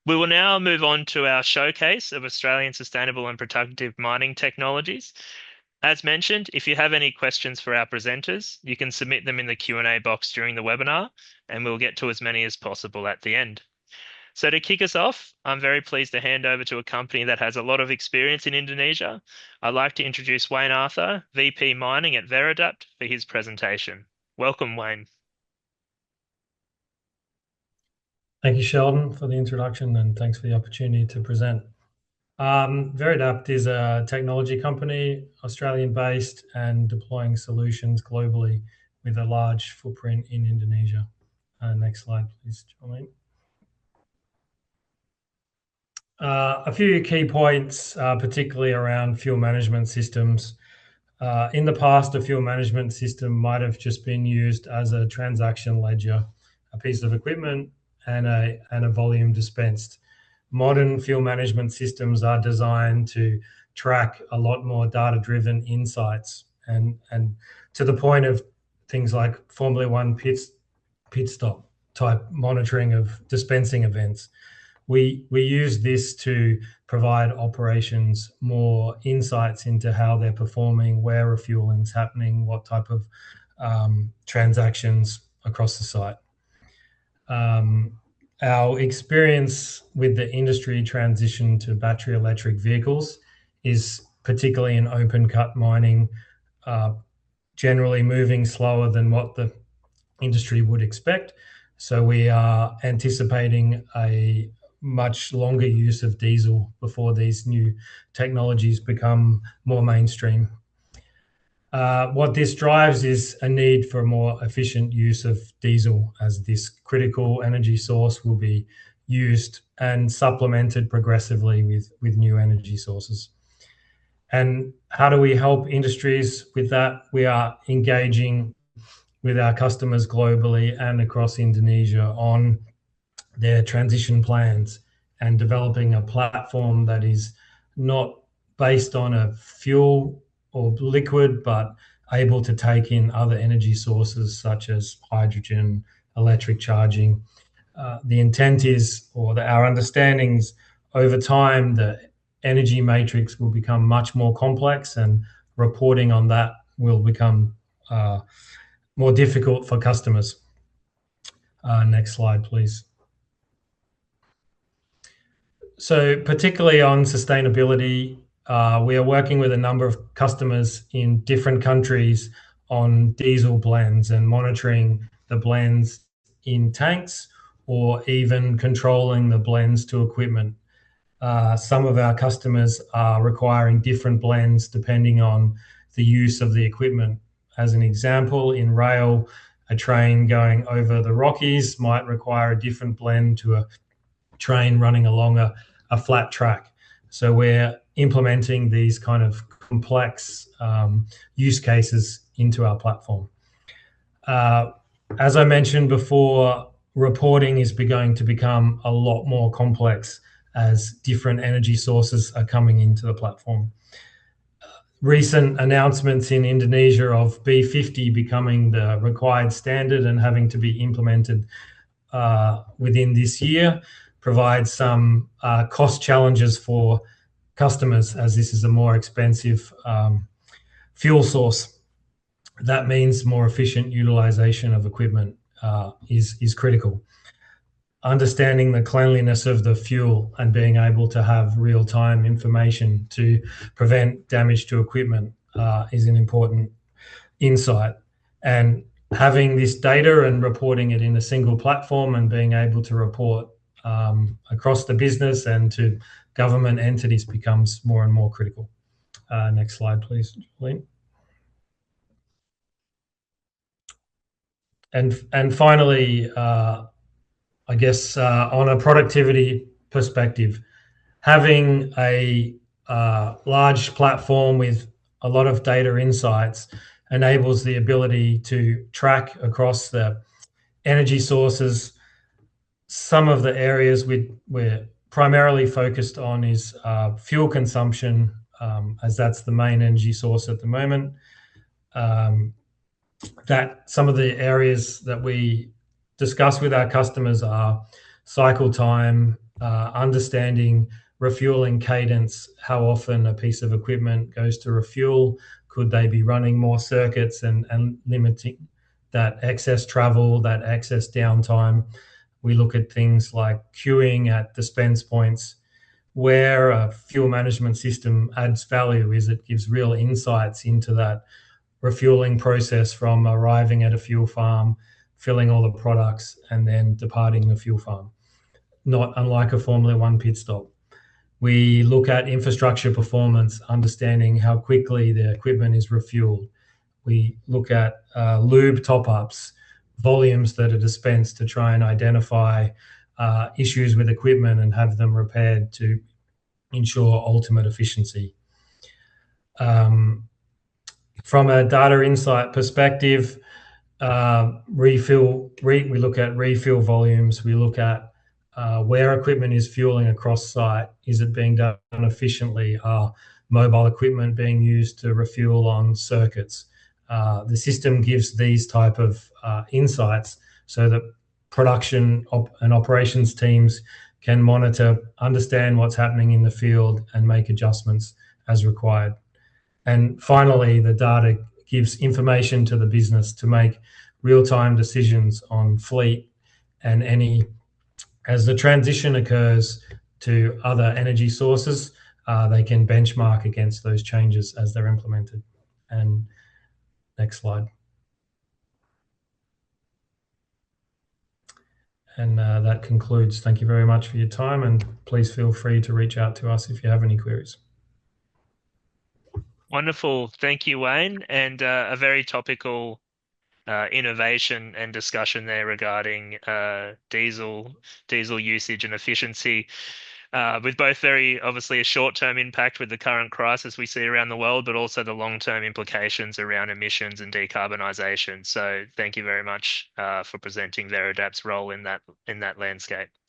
We will now move on to our showcase of Australian sustainable and productive mining technologies. As mentioned, if you have any questions for our presenters, you can submit them in the Q&A box during the webinar, and we'll get to as many as possible at the end. So to kick us off, I'm very pleased to hand over to a company that has a lot of experience in Indonesia. I'd like to introduce Wayne Arthur, VP Mining at VERIDAPT, for his presentation. Welcome, Wayne. Thank you, Sheldon, for the introduction, and thanks for the opportunity to present. VERIDAPT is a technology company, Australian-based, and deploying solutions globally with a large footprint in Indonesia. Next slide, please, Jolene. A few key points, particularly around fuel management systems. In the past, a fuel management system might have just been used as a transaction ledger, a piece of equipment, and a volume dispensed. Modern fuel management systems are designed to track a lot more data-driven insights, and to the point of things like Formula One pit stop type monitoring of dispensing events. We use this to provide operations more insights into how they're performing, where refueling's happening, what type of transactions across the site. Our experience with the industry transition to battery electric vehicles is particularly in open cut mining, generally moving slower than what the industry would expect. So we are anticipating a much longer use of diesel before these new technologies become more mainstream. What this drives is a need for a more efficient use of diesel, as this critical energy source will be used and supplemented progressively with new energy sources. And how do we help industries with that? We are engaging with our customers globally and across Indonesia on their transition plans and developing a platform that is not based on a fuel or liquid, but able to take in other energy sources such as hydrogen, electric charging. The intent is, or our understandings over time, the energy matrix will become much more complex, and reporting on that will become more difficult for customers. Next slide, please. So particularly on sustainability, we are working with a number of customers in different countries on diesel blends and monitoring the blends in tanks, or even controlling the blends to equipment. Some of our customers are requiring different blends depending on the use of the equipment. As an example, in rail, a train going over the Rockies might require a different blend to a train running along a flat track. So we're implementing these kind of complex use cases into our platform. As I mentioned before, reporting is going to become a lot more complex as different energy sources are coming into the platform. Recent announcements in Indonesia of B50 becoming the required standard and having to be implemented within this year provide some cost challenges for customers, as this is a more expensive fuel source. That means more efficient utilization of equipment is critical. Understanding the cleanliness of the fuel and being able to have real-time information to prevent damage to equipment is an important insight. And having this data and reporting it in a single platform and being able to report across the business and to government entities becomes more and more critical. Next slide, please, Jolene. And finally, I guess on a productivity perspective, having a large platform with a lot of data insights enables the ability to track across the energy sources. Some of the areas we're primarily focused on is fuel consumption, as that's the main energy source at the moment. That some of the areas that we discuss with our customers are cycle time, understanding refueling cadence, how often a piece of equipment goes to refuel, could they be running more circuits and limiting that excess travel, that excess downtime. We look at things like queuing at dispense points. Where a fuel management system adds value is it gives real insights into that refueling process from arriving at a fuel farm, filling all the products, and then departing the fuel farm, not unlike a Formula One pit stop. We look at infrastructure performance, understanding how quickly the equipment is refueled. We look at lube top ups, volumes that are dispensed to try and identify issues with equipment and have them repaired to ensure ultimate efficiency. From a data insight perspective, we look at refill volumes. We look at where equipment is fueling across site. Is it being done efficiently? Are mobile equipment being used to refuel on circuits? The system gives these type of insights so that production and operations teams can monitor, understand what's happening in the field, and make adjustments as required. And finally, the data gives information to the business to make real-time decisions on fleet and any, as the transition occurs to other energy sources, they can benchmark against those changes as they're implemented. And next slide. And that concludes. Thank you very much for your time, and please feel free to reach out to us if you have any queries. Wonderful. Thank you, Wayne. And a very topical innovation and discussion there regarding diesel usage and efficiency, with both very obviously a short-term impact with the current crisis we see around the world, but also the long-term implications around emissions and decarbonisation. So thank you very much for presenting VERIDAPT's role in that landscape.